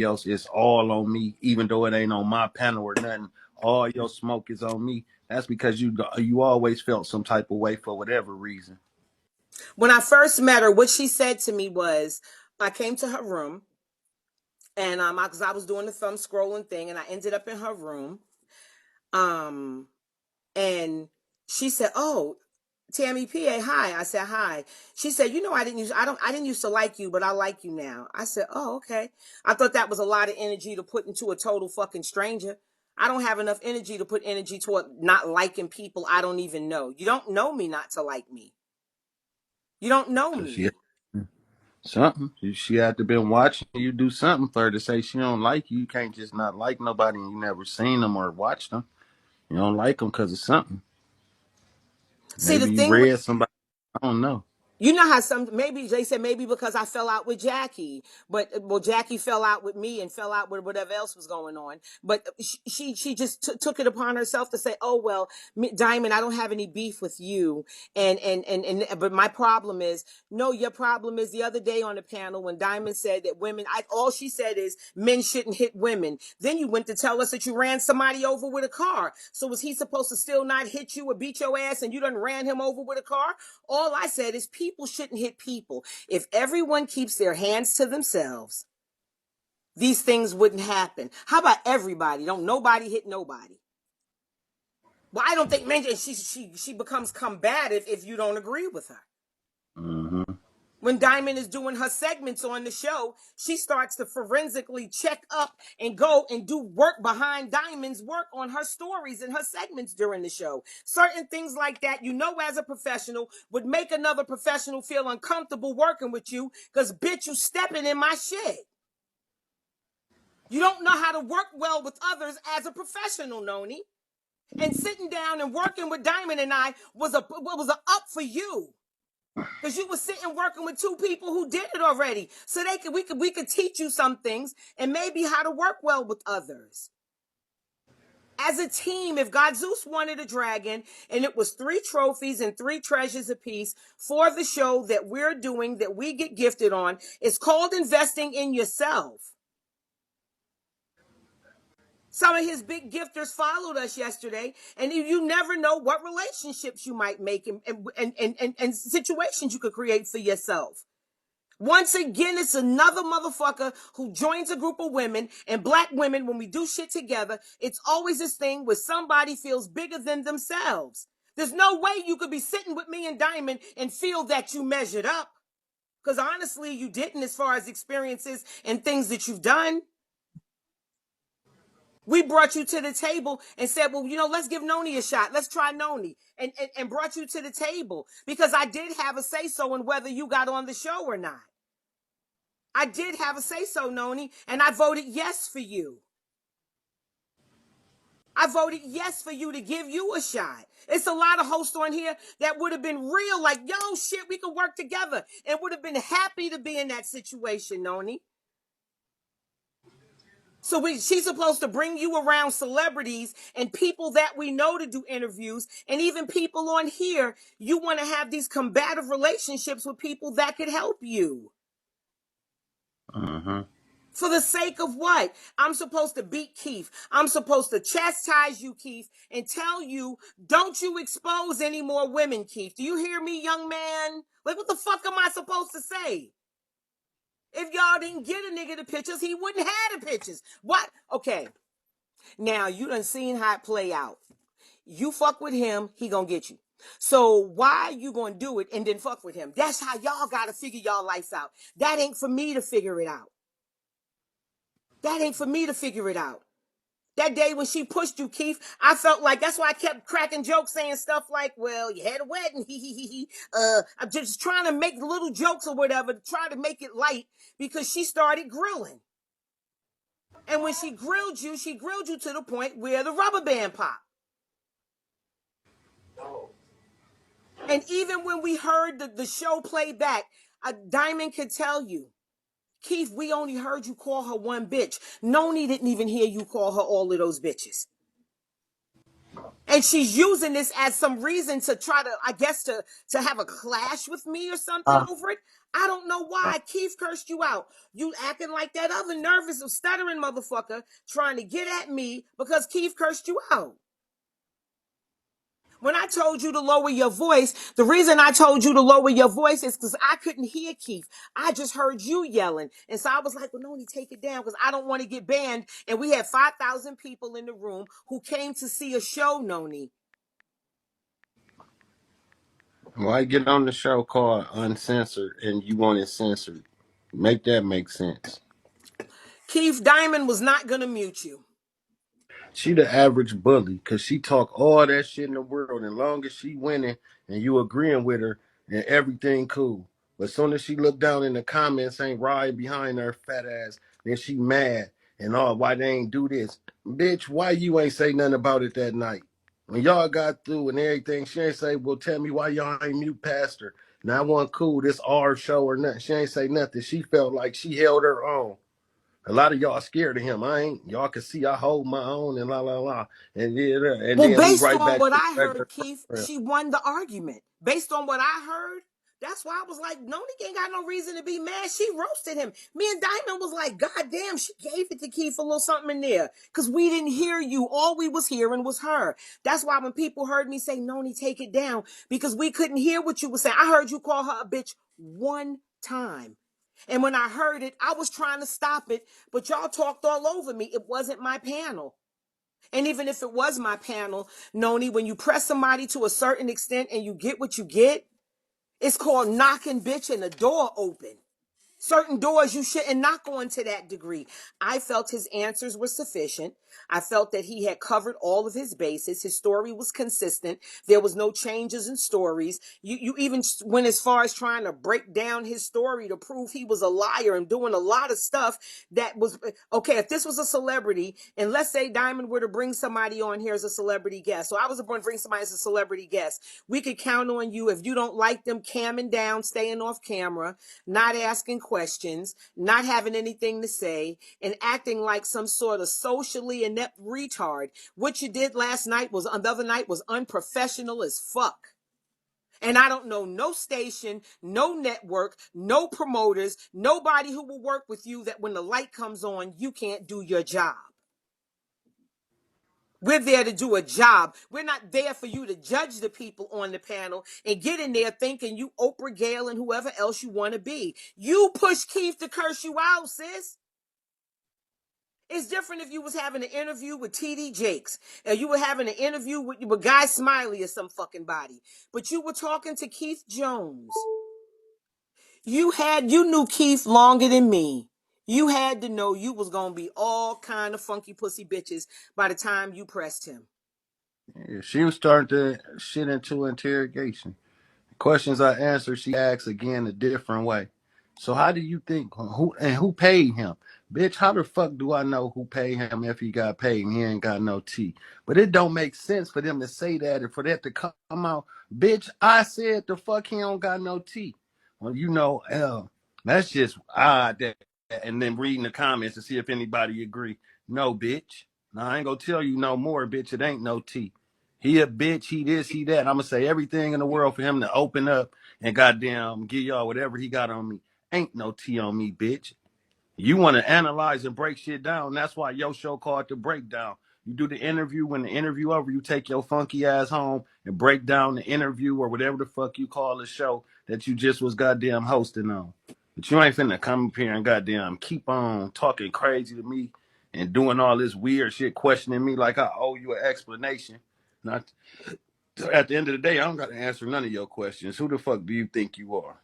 else, it's all on me, even though it ain't on my panel or nothing. All your smoke is on me. That's because you always felt some type of way for whatever reason. When I first met her, what she said to me was, I came to her room, and because I was doing the thumb scrolling thing, and I ended up in her room, um, and she said, "Oh, Tammy Peay, hi." I said, "Hi." She said, "You know, I didn't used to like you, but I like you now." I said, "Oh, okay." I thought that was a lot of energy to put into a total fucking stranger. I don't have enough energy to put energy toward not liking people I don't even know. You don't know me not to like me. You don't know So me. something. She had to been watching you do something for her to say she don't like you. You can't just not like nobody and you never seen them or watched them. You don't like them because of something. See, the Maybe you thing with read somebody. I don't know. You know how some maybe they said maybe because I fell out with Jackie, but well Jackie fell out with me and fell out with whatever else was going on. But she just took it upon herself to say, "Oh well, Diamond, I don't have any beef with you." And but my problem is no, your problem is the other day on the panel when Diamond said that women, all she said is men shouldn't hit women. Then you went to tell us that you ran somebody over with a car. So was he supposed to still not hit you or beat your ass and you done ran him over with a car? All I said is people shouldn't hit people. If everyone keeps their hands to themselves, these things wouldn't happen. How about everybody? Don't nobody hit nobody. Well, I don't think she becomes combative if you don't agree with her. Mm-hmm. When Diamond is doing her segments on the show, she starts to forensically check up and go and do work behind Diamond's work on her stories and her segments during the show. Certain things like that, you know, as a professional, would make another professional feel uncomfortable working with you because, bitch, you stepping in my shit. You don't know how to work well with others as a professional, Nony. And sitting down and working with Diamond and I was a up for you. Because you were sitting working with two people who did it already. So we could teach you some things and maybe how to work well with others. As a team, if God Zeus wanted a dragon and it was 3 trophies and 3 treasures apiece for the show that we're doing, that we get gifted on, it's called investing in yourself. Some of his big gifters followed us yesterday, and you never know what relationships you might make and situations you could create for yourself. Once again, it's another motherfucker who joins a group of women, and black women, when we do shit together, it's always this thing where somebody feels bigger than themselves. There's no way you could be sitting with me and Diamond and feel that you measured up. Because honestly, you didn't as far as experiences and things that you've done. We brought you to the table and said, well, you know, let's give Nony a shot. Let's try Nony. And brought you to the table because I did have a say-so in whether you got on the show or not. I did have a say-so, Nony, and I voted yes for you. I voted yes for you to give you a shot. It's a lot of hosts on here that would have been real, like, yo, shit, we could work together, and would have been happy to be in that situation, Nony. So she's supposed to bring you around celebrities and people that we know to do interviews, and even people on here. You want to have these combative relationships with people that could help you. Mm-hmm. For the sake of what? I'm supposed to beat Keith. I'm supposed to chastise you, Keith, and tell you, don't you expose any more women, Keith. Do you hear me, young man? Like, what the fuck am I supposed to say? If y'all didn't get a nigga the pictures, he wouldn't have the pictures. What? Okay. Now, you done seen how it play out. You fuck with him, he gonna get you. So why you gonna do it and then fuck with him? That's how y'all gotta figure y'all life out. That ain't for me to figure it out. That ain't for me to figure it out. That day when she pushed you, Keith, I felt like that's why I kept cracking jokes saying stuff like, well, you had a wedding, I'm just trying to make little jokes or whatever to try to make it light because she started grilling. And when she grilled you to the point where the rubber band popped. And even when we heard the show play back, a Diamond could tell you, Keith, we only heard you call her one bitch. Nony didn't even hear you call her all of those bitches. And she's using this as some reason to try to, I guess, to have a clash with me or something over it. I don't know why. Keith cursed you out. You acting like that other nervous, stuttering motherfucker trying to get at me because Keith cursed you out. When I told you to lower your voice, the reason I told you to lower your voice is because I couldn't hear Keith. I just heard you yelling. And so I was like, well, Nony, take it down because I don't want to get banned. And we had 5,000 people in the room who came to see a show, Nony. Why get on the show called Uncensored and you want it censored? Make that make sense. Keith Diamond was not going to mute you. She the average bully because she talk all that shit in the world, and long as she winning and you agreeing with her and everything cool. But as soon as she look down in the comments, ain't riding behind her fat ass, then she mad and all why they ain't do this. Bitch, why you ain't say nothing about it that night? When y'all got through and everything, she ain't say, well, tell me why y'all ain't mute past her. Now I want cool, this our show or nothing. She ain't say nothing. She felt like she held her own. A lot of y'all scared of him. I ain't. Y'all can see I hold my own and la la la. And Well, then we based right on back what to I the regular heard, Keith, program. she won the argument. Based on what I heard, that's why I was like, Nony ain't got no reason to be mad. She roasted him. Me and Diamond was like, God damn, she gave it to Keith a little something in there. Because we didn't hear you. All we was hearing was her. That's why when people heard me say, Nony, take it down, because we couldn't hear what you were saying. I heard you call her a bitch one time. And when I heard it, I was trying to stop it, but y'all talked all over me. It wasn't my panel. And even if it was my panel, Nony, when you press somebody to a certain extent and you get what you get, it's called knocking bitch and the door open. Certain doors you shouldn't knock on to that degree. I felt his answers were sufficient. I felt that he had covered all of his bases. His story was consistent. There was no changes in stories. You even went as far as trying to break down his story to prove he was a liar and doing a lot of stuff that was okay. If this was a celebrity, and let's say Diamond were to bring somebody on here as a celebrity guest, so I was going to bring somebody as a celebrity guest, we could count on you if you don't like them, camming down, staying off camera, not asking questions, not having anything to say, and acting like some sort of socially inept retard. What you did last night was, the other night was unprofessional as fuck. And I don't know no station, no network, no promoters, nobody who will work with you that when the light comes on, you can't do your job. We're there to do a job. We're not there for you to judge the people on the panel and get in there thinking you Oprah Gale and whoever else you want to be. You push Keith to curse you out, sis. It's different if you was having an interview with TD Jakes and you were having an interview with Guy Smiley or some fucking body. But you were talking to Keith Jones. You knew Keith longer than me. You had to know you was going to be all kind of funky pussy bitches by the time you pressed him. Yeah, she was starting to shit into interrogation. Questions I answered, she asks again a different way. So how do you think who paid him? Bitch, how the fuck do I know who paid him if he got paid and he ain't got no tea? But it don't make sense for them to say that and for that to come out. Bitch, I said the fuck he don't got no tea. Well, that's just odd that and then reading the comments to see if anybody agree. No, bitch. Now I ain't gonna tell you no more, bitch. It ain't no tea. He a bitch, he this, he that. I'm gonna say everything in the world for him to open up and goddamn give y'all whatever he got on me. Ain't no tea on me, bitch. You want to analyze and break shit down. That's why your show called The Breakdown. You do the interview. When the interview over, you take your funky ass home and break down the interview or whatever the fuck you call the show that you just was goddamn hosting on. But you ain't finna come up here and goddamn keep on talking crazy to me and doing all this weird shit, questioning me like I owe you an explanation. Not at the end of the day, I don't got to answer none of your questions. Who the fuck do you think you are?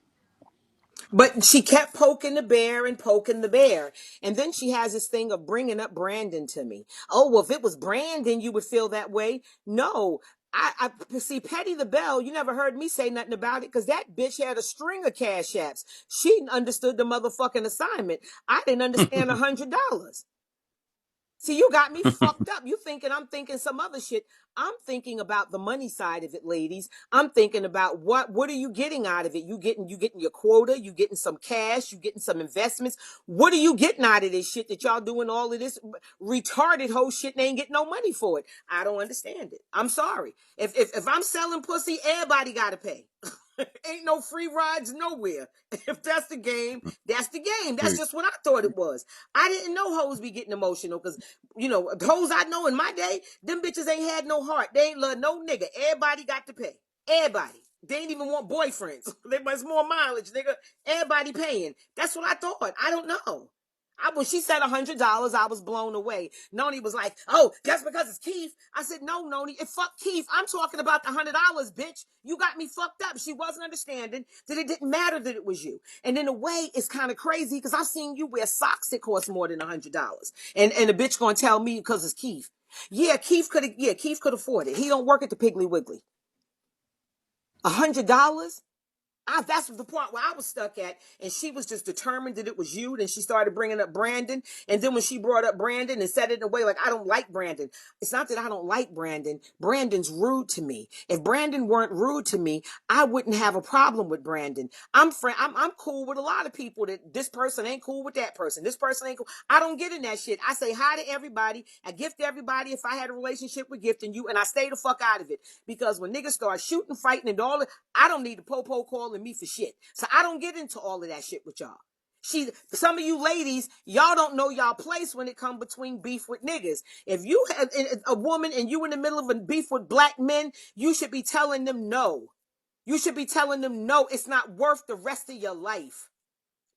But she kept poking the bear and poking the bear. And then she has this thing of bringing up Brandon to me. Oh, well, if it was Brandon, you would feel that way. No, I see Petty the Bell. You never heard me say nothing about it because that bitch had a string of cash apps. She understood the motherfucking assignment. I didn't understand $100. See, you got me fucked up. You thinking I'm thinking some other shit. I'm thinking about the money side of it, ladies. I'm thinking about what are you getting out of it? You getting your quota, you getting some cash, you getting some investments. What are you getting out of this shit that y'all doing all of this retarded whole shit and they ain't getting no money for it? I don't understand it. I'm sorry. If I'm selling pussy, everybody gotta pay. Ain't no free rides nowhere. If that's the game, that's the game. That's just what I thought it was. I didn't know hoes be getting emotional because, the hoes I know in my day, them bitches ain't had no heart. They ain't love no nigga. Everybody got to pay. Everybody. They ain't even want boyfriends. They must more mileage, nigga. Everybody paying. That's what I thought. I don't know. When she said $100, I was blown away. Nony was like, "Oh, just because it's Keith." I said, "No, Nony, it fuck Keith. I'm talking about the $100, bitch. You got me fucked up." She wasn't understanding that it didn't matter that it was you. And in a way, it's kind of crazy because I've seen you wear socks that cost more than $100, and a bitch gonna tell me because it's Keith. Yeah, Keith could afford it. He don't work at the Piggly Wiggly. $100. That's the part where I was stuck at, and she was just determined that it was you. Then she started bringing up Brandon, and then when she brought up Brandon and said it in a way like, "I don't like Brandon," it's not that I don't like Brandon. Brandon's rude to me. If Brandon weren't rude to me, I wouldn't have a problem with Brandon. I'm cool with a lot of people. That this person ain't cool with that person. This person ain't cool. I don't get in that shit. I say hi to everybody. I gift everybody if I had a relationship with gifting you, and I stay the fuck out of it because when niggas start shooting, fighting, and all that, I don't need the po-po calling me for shit. So I don't get into all of that shit with y'all. Some of you ladies, y'all don't know y'all place when it comes between beef with niggas. If you have a woman and you in the middle of a beef with black men, you should be telling them no. You should be telling them no. It's not worth the rest of your life.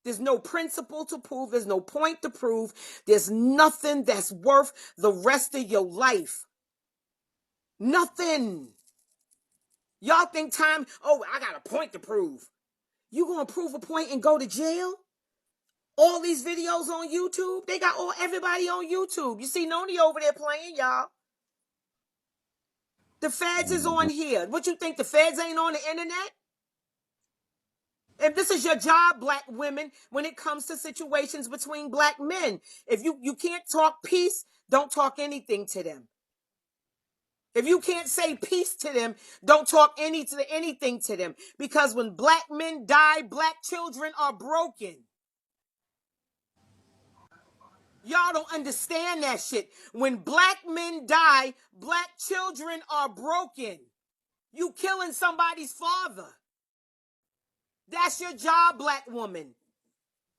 There's no principle to prove. There's no point to prove. There's nothing that's worth the rest of your life. Nothing. Y'all think I got a point to prove. You gonna prove a point and go to jail? All these videos on YouTube, they got everybody on YouTube. You see Nony over there playing, y'all. The feds is on here. What you think, the feds ain't on the internet? If this is your job, black women, when it comes to situations between black men, if you can't talk peace, don't talk anything to them. If you can't say peace to them, don't talk anything to them. Because when black men die, black children are broken. Y'all don't understand that shit. When black men die, black children are broken. You killing somebody's father. That's your job, black woman.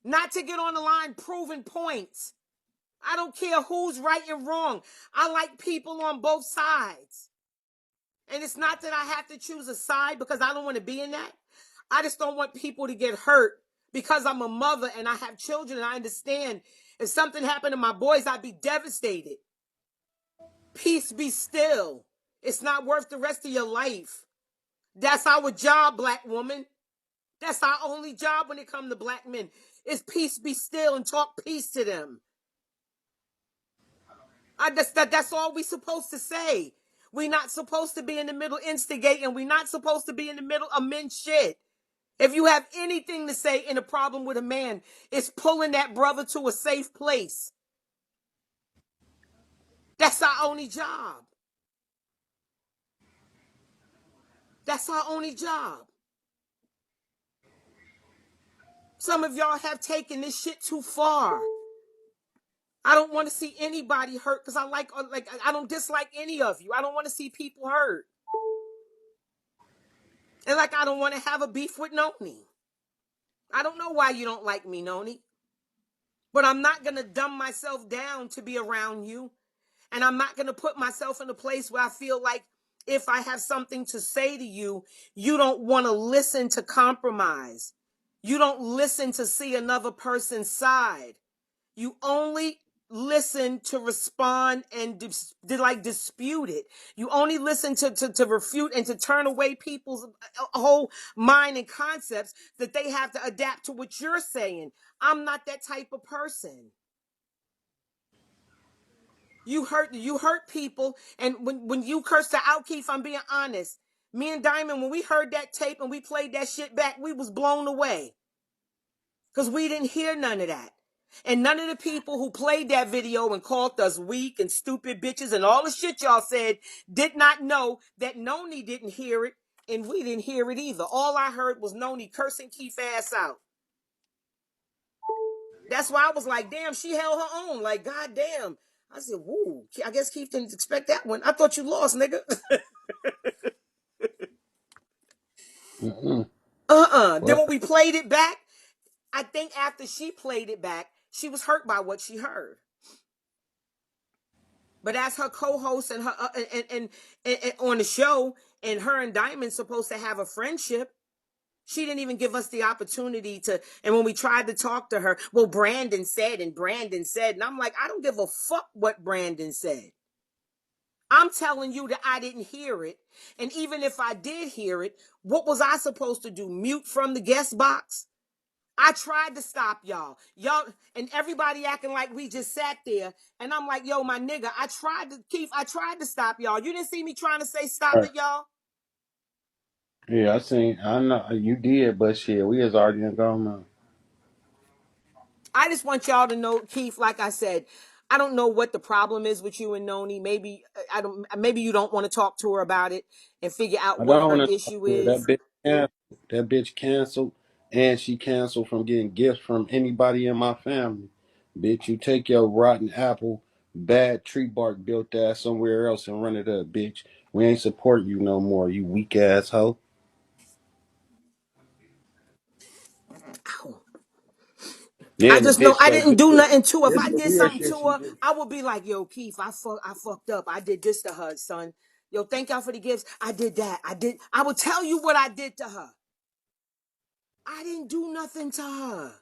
Not to get on the line proving points. I don't care who's right and wrong. I like people on both sides. And it's not that I have to choose a side because I don't want to be in that. I just don't want people to get hurt because I'm a mother and I have children and I understand if something happened to my boys, I'd be devastated. Peace be still. It's not worth the rest of your life. That's our job, black woman. That's our only job when it comes to black men. Is peace be still and talk peace to them. That's all we supposed to say. We're not supposed to be in the middle instigating. We're not supposed to be in the middle of men's shit. If you have anything to say in a problem with a man, it's pulling that brother to a safe place. That's our only job. That's our only job. Some of y'all have taken this shit too far. I don't want to see anybody hurt because I don't dislike any of you. I don't want to see people hurt. And I don't want to have a beef with Nony. I don't know why you don't like me, Nony. But I'm not going to dumb myself down to be around you. And I'm not going to put myself in a place where I feel like if I have something to say to you, you don't want to listen to compromise. You don't listen to see another person's side. You only listen to respond and dispute it. You only listen to refute and to turn away people's whole mind and concepts that they have to adapt to what you're saying. I'm not that type of person. You hurt people, and when you cursed her out, Keith, I'm being honest. Me and Diamond, when we heard that tape and we played that shit back, we was blown away. Because we didn't hear none of that. And none of the people who played that video and called us weak and stupid bitches and all the shit y'all said did not know that Nony didn't hear it and we didn't hear it either. All I heard was Nony cursing Keith ass out. That's why I was like, damn, she held her own. Like, goddamn. I said, woo, I guess Keith didn't expect that one. I thought you lost, nigga. Then Well, when we played it back, I think after she played it back, she was hurt by what she heard. But as her co-host and her and on the show, and her and Diamond's supposed to have a friendship, she didn't even give us the opportunity to. And when we tried to talk to her, well, Brandon said, and I'm like, I don't give a fuck what Brandon said. I'm telling you that I didn't hear it. And even if I did hear it, what was I supposed to do? Mute from the guest box? I tried to stop y'all. Y'all and everybody acting like we just sat there. And I'm like, yo, my nigga, Keith, I tried to stop y'all. You didn't see me trying to say stop it, y'all? yeah, I know you did, but shit, we was already gone now. I just want y'all to know, Keith, like I said, I don't know what the problem is with you and Noni. Maybe maybe you don't want to talk to her about it and figure out I what don't her want to talk issue to her. is. That bitch canceled, and she canceled from getting gifts from anybody in my family. Bitch, you take your rotten apple, bad tree bark built ass somewhere else and run it up, bitch. We ain't supporting you no more, you weak ass hoe. Ow. I Then the just know bitch I go, didn't do nothing to her. If this I the did weird something shit to she her, do. I would be like, yo, Keith, I fucked up. I did this to her, son. Yo, thank y'all for the gifts. I did that. I would tell you what I did to her. I didn't do nothing to her.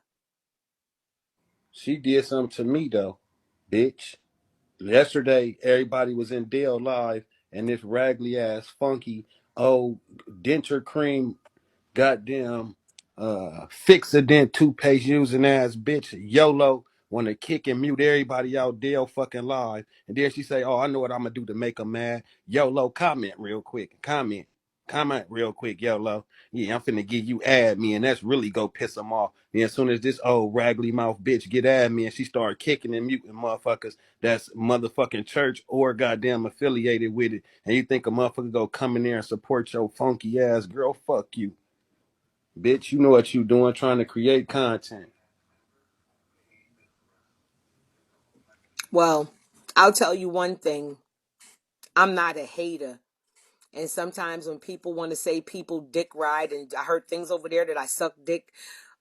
She did something to me though, bitch. Yesterday, everybody was in Dale Live, and this raggedy ass, funky, old denture cream goddamn Fix-A-Dent toothpaste using ass bitch YOLO want to kick and mute everybody out Dale fucking live. And then she say, oh, I know what I'm going to do to make them mad. YOLO, comment real quick. Comment real quick, YOLO. Yeah, I'm finna get you add me, and that's really go piss them off. And as soon as this old raggedy mouth bitch get at me and she start kicking and muting motherfuckers that's motherfucking church or goddamn affiliated with it, and you think a motherfucker go come in there and support your funky ass girl, fuck you. Bitch, you know what you doing, trying to create content. Well, I'll tell you one thing. I'm not a hater. And sometimes when people want to say people dick ride, and I heard things over there that I suck dick.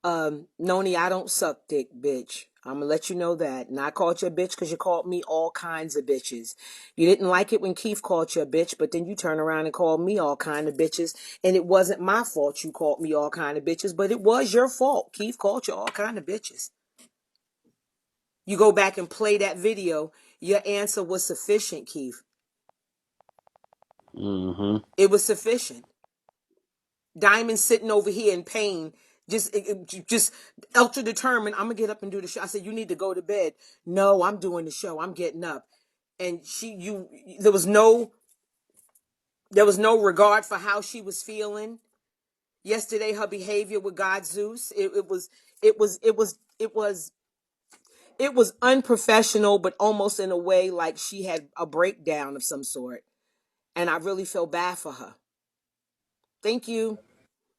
Noni, I don't suck dick, bitch. I'm gonna let you know that. And I called you a bitch because you called me all kinds of bitches. You didn't like it when Keith called you a bitch, but then you turn around and called me all kind of bitches. And it wasn't my fault you called me all kind of bitches, but it was your fault. Keith called you all kind of bitches. You go back and play that video. Your answer was sufficient, Keith. Mm-hmm. It was sufficient. Diamond sitting over here in pain, just ultra determined. I'm gonna get up and do the show. I said, you need to go to bed. No, I'm doing the show. I'm getting up. And there was no regard for how she was feeling. Yesterday, her behavior with God Zeus, it was unprofessional, but almost in a way like she had a breakdown of some sort. And I really feel bad for her. Thank you.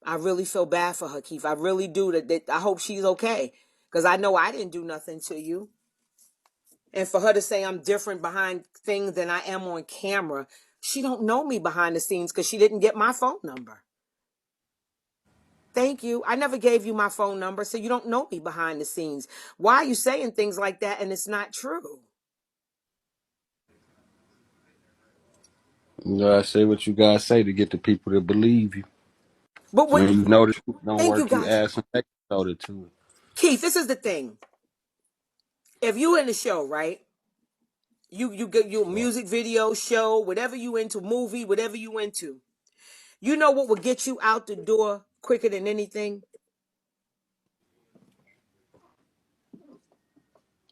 I really feel bad for her, Keith. I really do. That I hope she's okay. Because I know I didn't do nothing to you. And for her to say I'm different behind things than I am on camera, she don't know me behind the scenes because she didn't get my phone number. Thank you. I never gave you my phone number, so you don't know me behind the scenes. Why are you saying things like that and it's not true? You gotta say what you gotta say to get the people to believe you. But what? When you know the truth don't Thank you, work, you guys. add some extra soda to it. Keith, this is the thing. If you in the show, right? You get your music video, show, whatever you into, movie, whatever you into. You know what will get you out the door quicker than anything?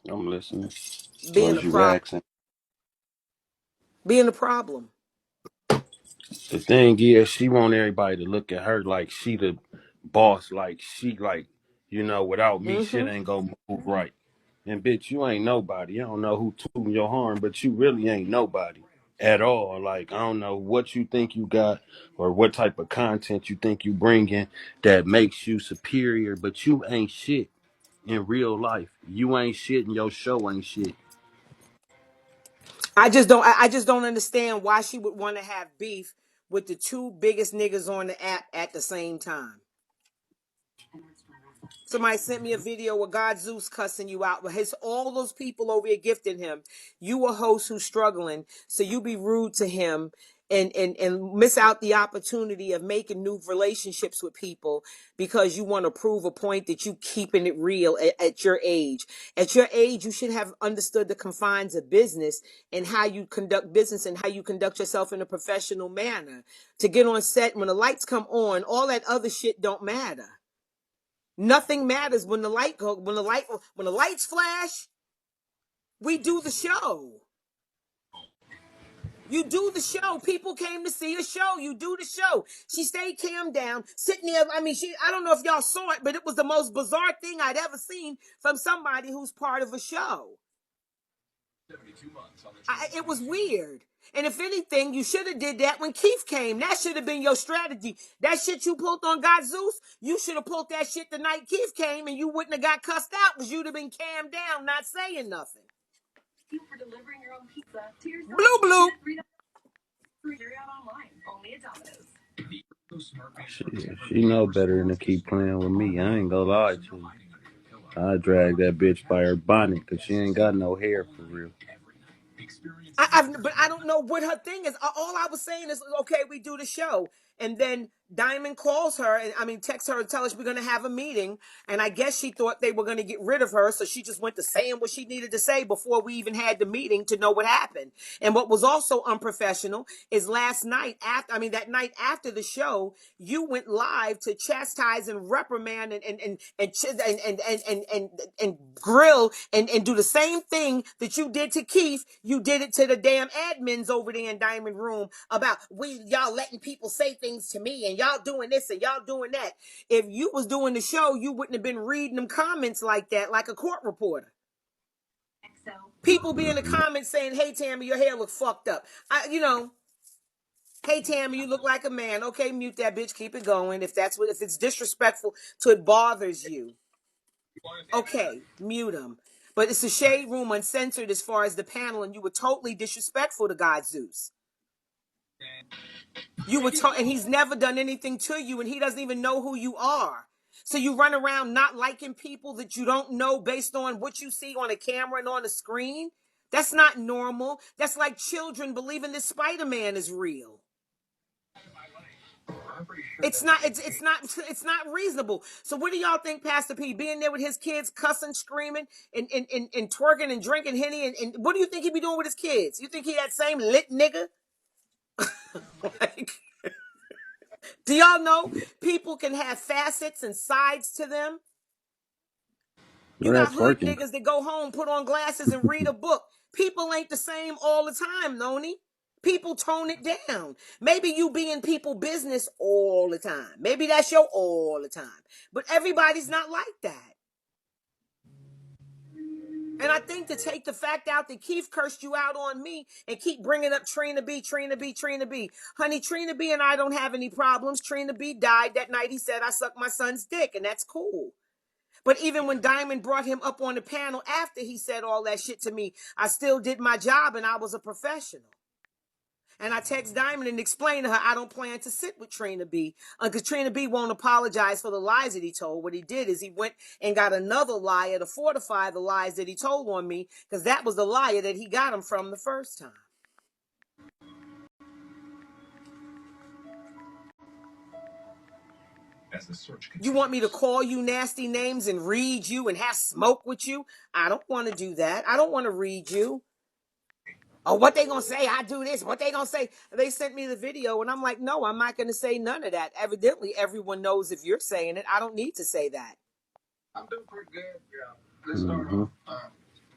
I'm listening. What Being a was you problem. asking? Being a problem. The thing is, she want everybody to look at her like she the boss, like she like, without me, shit Mm-hmm. ain't gonna move right. And bitch, you ain't nobody. I don't know who tooting your horn, but you really ain't nobody at all. Like, I don't know what you think you got or what type of content you think you bring in that makes you superior, but you ain't shit in real life. You ain't shit and your show ain't shit. I just don't understand why she would want to have beef with the two biggest niggas on the app at the same time. Somebody sent me a video with God Zeus cussing you out. His all those people over here gifting him. You a host who's struggling, so you be rude to him and miss out the opportunity of making new relationships with people because you want to prove a point that you keeping it real at your age. At your age, you should have understood the confines of business and how you conduct business and how you conduct yourself in a professional manner. To get on set when the lights come on, all that other shit don't matter. Nothing matters when the lights flash. We do the show. You do the show. People came to see a show. You do the show. She stayed calm down, sitting there. I mean, I don't know if y'all saw it, but it was the most bizarre thing I'd ever seen from somebody who's part of a show. It was weird. And if anything, you should have did that when Keith came. That should have been your strategy. That shit you pulled on God Zeus, you should have pulled that shit the night Keith came and you wouldn't have got cussed out because you'd have been calmed down, not saying nothing. You for delivering your own pizza to yourself. Blue, blue. She know better than to keep playing with me. I ain't gonna lie to you. I drag that bitch by her bonnet because she ain't got no hair for real. But I don't know what her thing is. All I was saying is, okay, we do the show. And then Diamond calls her texts her and tells her we're going to have a meeting. And I guess she thought they were going to get rid of her. So she just went to saying what she needed to say before we even had the meeting to know what happened. And what was also unprofessional is that night after the show, you went live to chastise and reprimand and grill and do the same thing that you did to Keith. You did it to the damn admins over there in Diamond Room about y'all letting people say things to me and y'all doing this and y'all doing that. If you was doing the show, you wouldn't have been reading them comments like that, like a court reporter. People be in the comments saying, "Hey Tammy, your hair looks fucked up." Hey Tammy, you look like a man. Okay, mute that bitch. Keep it going. If it's disrespectful to it bothers you. Okay, mute him. But it's a shade room uncensored as far as the panel, and you were totally disrespectful to God Zeus. And he's never done anything to you, and he doesn't even know who you are. So you run around not liking people that you don't know based on what you see on a camera and on the screen. That's not normal. That's like children believing that Spider-Man is real. It's not reasonable. So what do y'all think, Pastor P, being there with his kids, cussing, screaming, and twerking and drinking Henny, and what do you think he be doing with his kids? You think he that same lit nigga? Like, do y'all know people can have facets and sides to them? You got That's hood working. niggas that go home, put on glasses, and read a book. People ain't the same all the time, Nony. People tone it down. Maybe you be in people business all the time. Maybe that's your all the time. But everybody's not like that. And I think to take the fact out that Keith cursed you out on me and keep bringing up Trina B. Honey, Trina B and I don't have any problems. Trina B died that night. He said, I sucked my son's dick, and that's cool. But even when Diamond brought him up on the panel after he said all that shit to me, I still did my job and I was a professional. And I text Diamond and explained to her I don't plan to sit with Trina B because Trina B won't apologize for the lies that he told. What he did is he went and got another liar to fortify the lies that he told on me because that was the liar that he got him from the first time. You want me to call you nasty names and read you and have smoke with you? I don't want to do that. I don't want to read you. Oh, what they gonna say? I do this. What they gonna say? They sent me the video, and I'm like, no, I'm not gonna say none of that. Evidently, everyone knows if you're saying it. I don't need to say that. I'm doing pretty good. Yeah. Let's start off.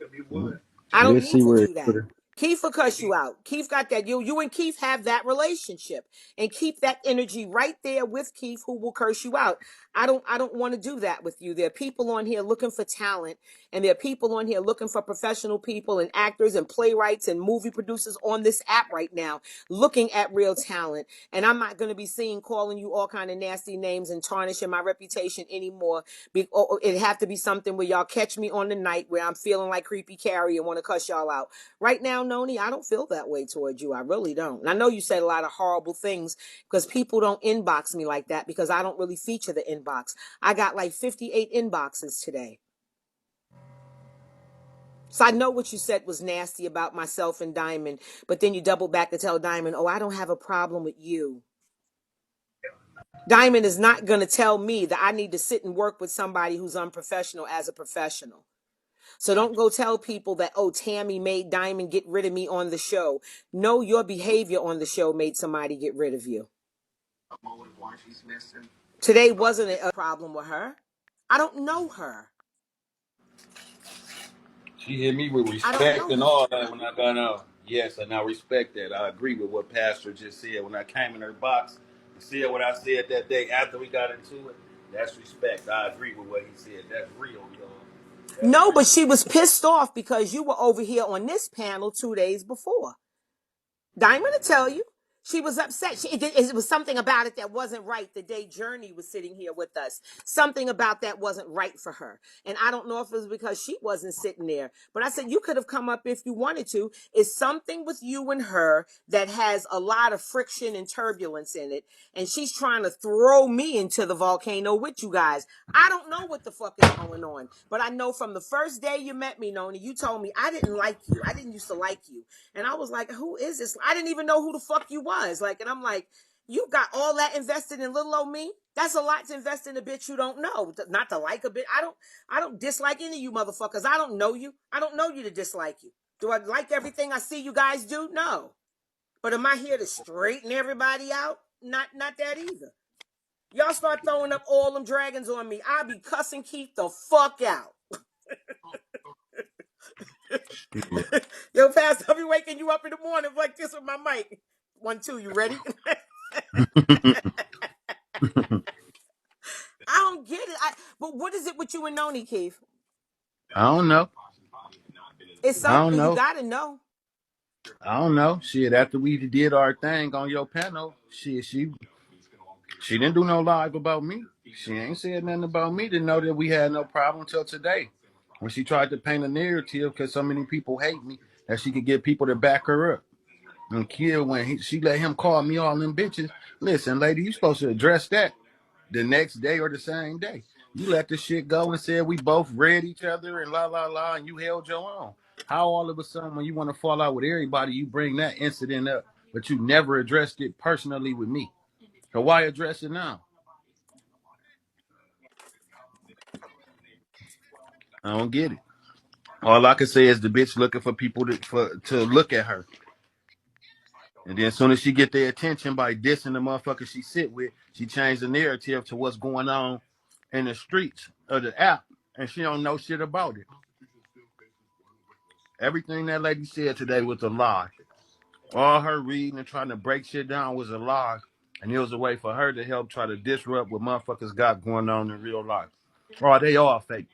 If you would. I don't need to do that. Keith will cuss you out. Keith got that. You and Keith have that relationship, and keep that energy right there with Keith, who will curse you out. I don't want to do that with you. There are people on here looking for talent, and there are people on here looking for professional people and actors and playwrights and movie producers on this app right now, looking at real talent. And I'm not going to be seen calling you all kind of nasty names and tarnishing my reputation anymore. It have to be something where y'all catch me on the night where I'm feeling like Creepy Carrie and want to cuss y'all out. Right now, Nony, I don't feel that way towards you. I really don't. And I know you said a lot of horrible things because people don't inbox me like that because I don't really feature the inbox. I got like 58 inboxes today. So I know what you said was nasty about myself and Diamond, but then you double back to tell Diamond, oh, I don't have a problem with you. Diamond is not going to tell me that I need to sit and work with somebody who's unprofessional as a professional. So don't go tell people that, oh, Tammy made Diamond get rid of me on the show. No, your behavior on the show made somebody get rid of you. Today wasn't a problem with her. I don't know her. She hit me with I don't respect know and her. all that when I got out. Yes, and I respect that. I agree with what Pastor just said. When I came in her box and said what I said that day after we got into it, that's respect. I agree with what he said. That's real, y'all. That's No, real. but she was pissed off because you were over here on this panel 2 days before. Diamond to tell you. She was upset. It was something about it that wasn't right the day Journey was sitting here with us. Something about that wasn't right for her. And I don't know if it was because she wasn't sitting there. But I said, you could have come up if you wanted to. It's something with you and her that has a lot of friction and turbulence in it. And she's trying to throw me into the volcano with you guys. I don't know what the fuck is going on. But I know from the first day you met me, Noni, you told me I didn't like you. I didn't used to like you. And I was like, who is this? I didn't even know who the fuck you was. Like, and I'm like, you got all that invested in little old me? That's a lot to invest in a bitch you don't know. Not to like a bitch. I don't dislike any of you motherfuckers. I don't know you. I don't know you to dislike you. Do I like everything I see you guys do? No. But am I here to straighten everybody out? Not that either. Y'all start throwing up all them dragons on me. I'll be cussing Keith the fuck out. Yeah. Yo, Pastor, I'll be waking you up in the morning like this with my mic. 1, 2, you ready? I don't get it. But what is it with you and Noni, Keith? I don't know. It's I don't something you know. gotta know. I don't know. Shit, after we did our thing on your panel, she didn't do no live about me. She ain't said nothing about me to know that we had no problem till today. When she tried to paint a narrative because so many people hate me that she could get people to back her up. And kill when she let him call me all them bitches. Listen, lady, you supposed to address that the next day or the same day. You let the shit go and said we both read each other and la la la, and you held your own. How all of a sudden, when you want to fall out with everybody, you bring that incident up, but you never addressed it personally with me? So why address it now? I don't get it. All I can say is the bitch looking for people to look at her. And then as soon as she get their attention by dissing the motherfucker she sit with, she changed the narrative to what's going on in the streets of the app. And she don't know shit about it. Everything that lady said today was a lie. All her reading and trying to break shit down was a lie. And it was a way for her to help try to disrupt what motherfuckers got going on in real life. Oh, they all fake.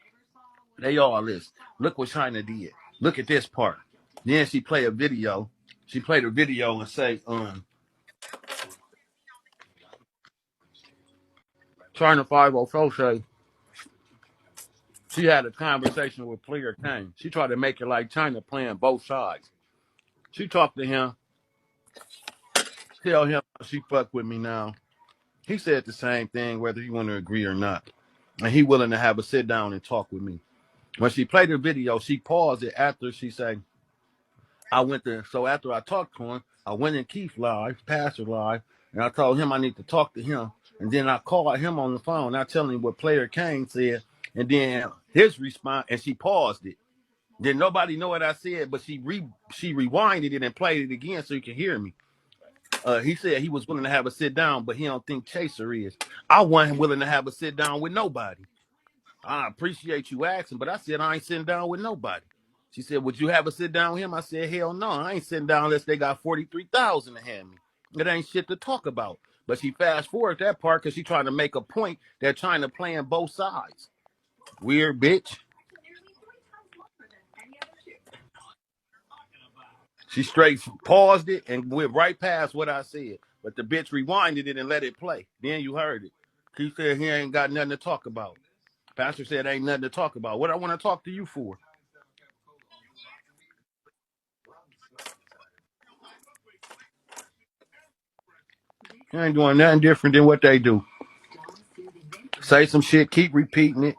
They all this. Look what China did. Look at this part. Then she play a video. She played a video and say, China 504 say she had a conversation with Player Kane. She tried to make it like China playing both sides. She talked to him, tell him she fucked with me now. He said the same thing, whether you want to agree or not. And he willing to have a sit down and talk with me. When she played the video, she paused it after she said, I went there. So after I talked to him, I went in Keith live, Pastor live, and I told him I need to talk to him. And then I called him on the phone. I tell him what Player Kane said. And then his response, and she paused it. Then nobody know what I said, but she rewinded it and played it again so you can hear me. He said he was willing to have a sit down, but he don't think Chaser is. I wasn't willing to have a sit down with nobody. I appreciate you asking, but I said I ain't sitting down with nobody. She said, would you have a sit down with him? I said, hell no, I ain't sitting down unless they got 43,000 to hand me. It ain't shit to talk about. But she fast forward that part because she trying to make a point that China playing both sides. Weird bitch. She straight paused it and went right past what I said. But the bitch rewinded it and let it play. Then you heard it. He said he ain't got nothing to talk about. Pastor said ain't nothing to talk about. What I want to talk to you for? You ain't doing nothing different than what they do. Say some shit, keep repeating it.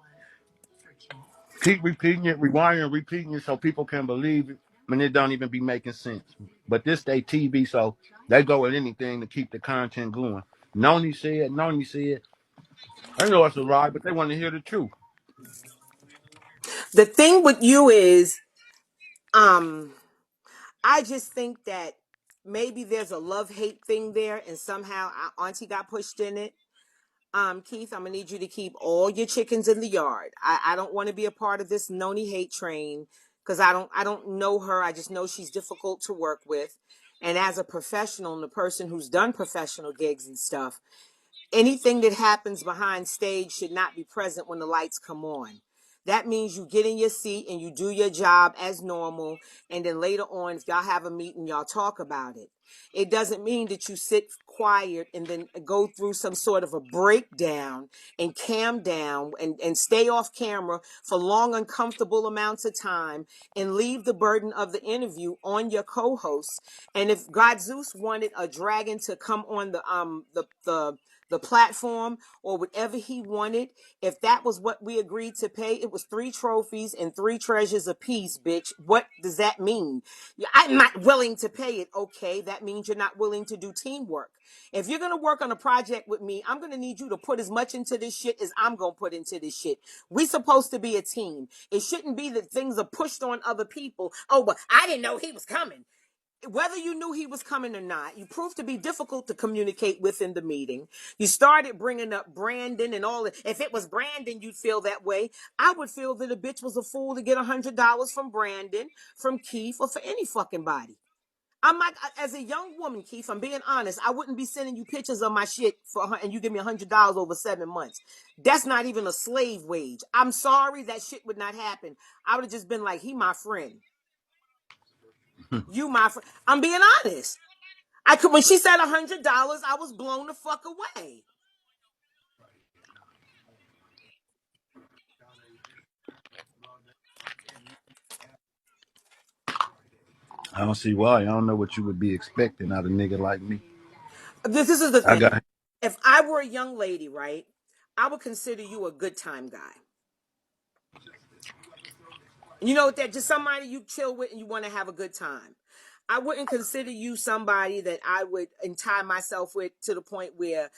Keep repeating it, rewinding, repeating it so people can believe it, and it don't even be making sense. But this they TV, so they go with anything to keep the content going. Nony said. I know it's a lie, but they want to hear the truth. The thing with you is, I just think that maybe there's a love-hate thing there, and somehow Auntie got pushed in it. Keith, I'm gonna need you to keep all your chickens in the yard. I don't want to be a part of this Noni hate train because I don't know her. I just know she's difficult to work with. And as a professional and the person who's done professional gigs and stuff, anything that happens behind stage should not be present when the lights come on. That means you get in your seat and you do your job as normal. And then later on, if y'all have a meeting, y'all talk about it. It doesn't mean that you sit quiet and then go through some sort of a breakdown and calm down and stay off camera for long, uncomfortable amounts of time and leave the burden of the interview on your co-hosts. And if God Zeus wanted a dragon to come on the platform or whatever he wanted, if that was what we agreed to pay, it was 3 trophies and 3 treasures apiece, bitch. What does that mean? I'm not willing to pay it. Okay, that means you're not willing to do teamwork. If you're gonna work on a project with me, I'm gonna need you to put as much into this shit as I'm gonna put into this shit. We supposed to be a team. It shouldn't be that things are pushed on other people. Oh, but I didn't know he was coming. Whether you knew he was coming or not, you proved to be difficult to communicate with in the meeting. You started bringing up Brandon and all that. If it was Brandon, you'd feel that way. I would feel that a bitch was a fool to get $100 from Brandon, from Keith, or for any fucking body. I'm like, as a young woman, Keith, I'm being honest. I wouldn't be sending you pictures of my shit and you give me $100 over 7 months. That's not even a slave wage. I'm sorry, that shit would not happen. I would have just been like, he my friend. You my friend. I'm being honest. I could when she said $100, I was blown the fuck away. I don't see why. I don't know what you would be expecting out of a nigga like me. This is the I thing. got If I were a young lady, right, I would consider you a good time guy. You know that just somebody you chill with and you want to have a good time. I wouldn't consider you somebody that I would tie myself with to the point where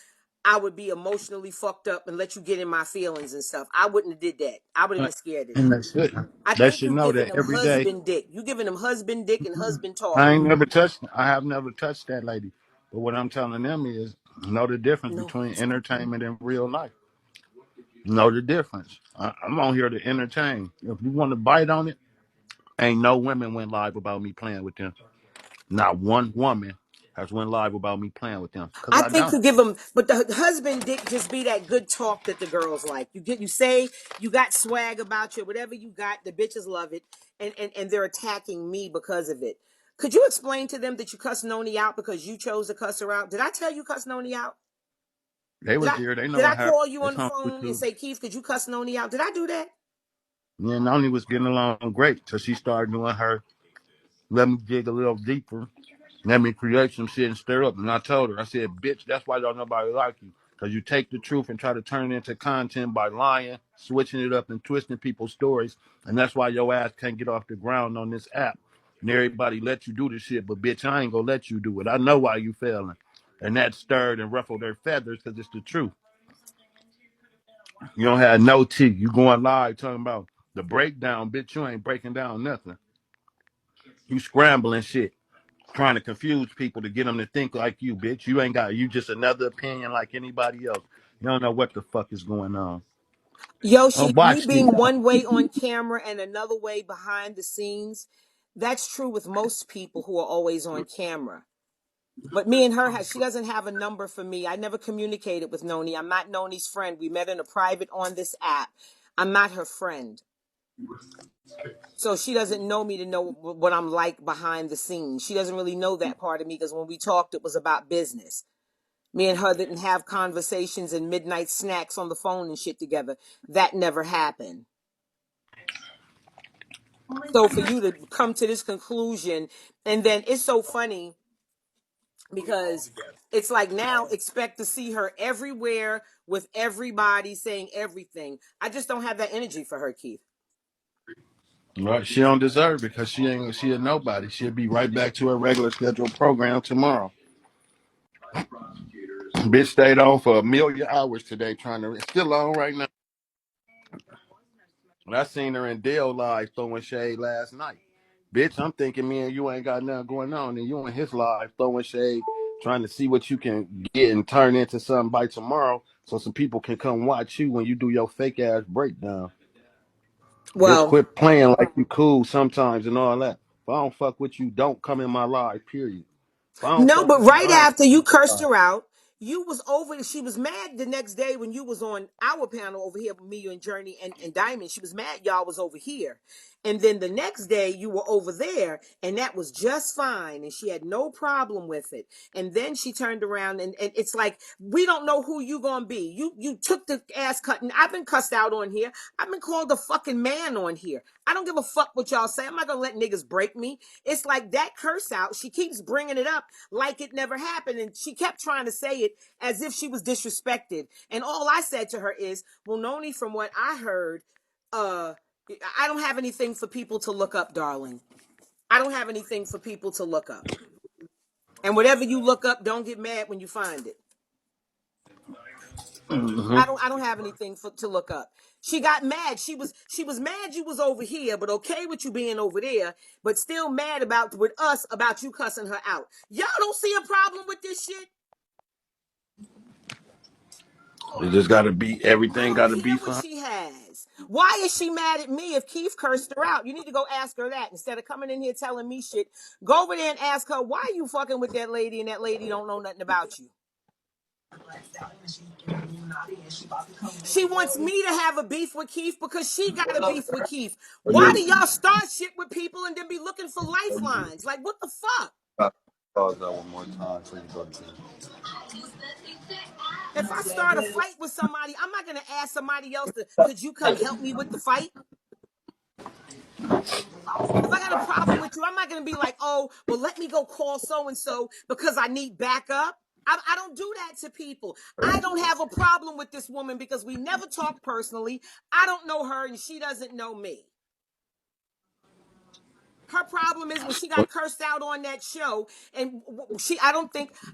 I would be emotionally fucked up and let you get in my feelings and stuff. I wouldn't have did that. I would have been scared of and that. they should. I They think should you know giving that them every day. husband dick. You giving them husband dick and husband talk. I ain't never touched. I have never touched that lady. But what I'm telling them is, know the difference No. between entertainment and real life. Know the difference. I'm on here to entertain. If you want to bite on it, ain't no women went live about me playing with them. Not one woman has went live about me playing with them because I I think don't. you give them, but the husband dick just be that good talk that the girls like. You say you got swag about you, whatever you got, the bitches love it, and they're attacking me because of it. Could you explain to them that you cuss Noni out because you chose to cuss her out? Did I tell you cuss Noni out? They Did was I there. They know did I what happened. call you on It's the on phone and YouTube. say, Keith, could you cuss Noni out? Did I do that? Me and Noni was getting along great till she started doing her. Let me dig a little deeper. Let me create some shit and stir up. And I told her, I said, bitch, that's why don't nobody like you. Because you take the truth and try to turn it into content by lying, switching it up and twisting people's stories. And that's why your ass can't get off the ground on this app. And everybody let you do the shit, but bitch, I ain't gonna let you do it. I know why you failing. And that stirred and ruffled their feathers because it's the truth. You don't have no tea. You going live talking about the breakdown, bitch, you ain't breaking down nothing. You scrambling shit, trying to confuse people to get them to think like you, bitch. You ain't got you just another opinion like anybody else. You don't know what the fuck is going on. Yoshi, me Watch this. being one way on camera and another way behind the scenes, that's true with most people who are always on camera. But me and her, she doesn't have a number for me. I never communicated with Nony. I'm not Nony's friend. We met in a private on this app. I'm not her friend. So she doesn't know me to know what I'm like behind the scenes. She doesn't really know that part of me because when we talked, it was about business. Me and her didn't have conversations and midnight snacks on the phone and shit together. That never happened. So for you to come to this conclusion, and then it's so funny because it's like now expect to see her everywhere with everybody saying everything. I just don't have that energy for her, Keith. Right, she don't deserve it because she a nobody. She'll be right back to her regular scheduled program tomorrow. Bitch stayed on for 1,000,000 hours today trying to. It's still on right now. I seen her in Dale live throwing shade last night. Bitch, I'm thinking me and you ain't got nothing going on, and you in his live throwing shade, trying to see what you can get and turn into something by tomorrow, so some people can come watch you when you do your fake ass breakdown. Bitch, Well, quit playing like you cool sometimes and all that. If I don't fuck with you, don't come in my live. Period. If I don't no, fuck but with you, right I ain't. after you cursed her out, you was over. She was mad the next day when you was on our panel over here with me, you and Journey and Diamond. She was mad y'all was over here. And then the next day you were over there and that was just fine. And she had no problem with it. And then she turned around and it's like, we don't know who you gonna be. You took the ass cutting. I've been cussed out on here. I've been called a fucking man on here. I don't give a fuck what y'all say. I'm not gonna let niggas break me. It's like that curse out. She keeps bringing it up like it never happened. And she kept trying to say it as if she was disrespected. And all I said to her is, well, Noni, from what I heard, I don't have anything for people to look up, darling. I don't have anything for people to look up. And whatever you look up, don't get mad when you find it. Mm-hmm. I don't have anything to look up. She got mad. She was mad you was over here, but okay with you being over there, but still mad about with us about you cussing her out. Y'all don't see a problem with this shit? It just gotta be I everything. don't Gotta be care what fine. she has. Why is she mad at me if Keith cursed her out? You need to go ask her that instead of coming in here telling me shit. Go over there and ask her why you fucking with that lady and that lady don't know nothing about you. She wants me to have a beef with Keith because she got a beef with Keith. Why do y'all start shit with people and then be looking for lifelines? Like, what the fuck? Pause that one more time so you go to bed. If I start a fight with somebody, I'm not gonna ask somebody else to, could you come help me with the fight? If I got a problem with you, I'm not going to be like, oh, well, let me go call so and so because I need backup. I don't do that to people. I don't have a problem with this woman because we never talk personally. I don't know her and she doesn't know me. Her problem is when she got cursed out on that show, and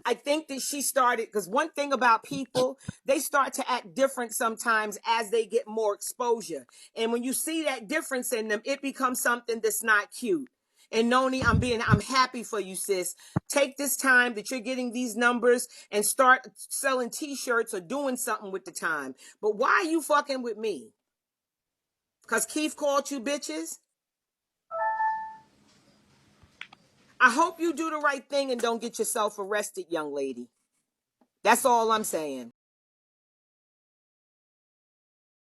I think that she started, because one thing about people, they start to act different sometimes as they get more exposure. And when you see that difference in them, it becomes something that's not cute. And Noni, I'm happy for you, sis. Take this time that you're getting these numbers and start selling t-shirts or doing something with the time. But why are you fucking with me? Because Keith called you bitches? I hope you do the right thing and don't get yourself arrested, young lady. That's all I'm saying.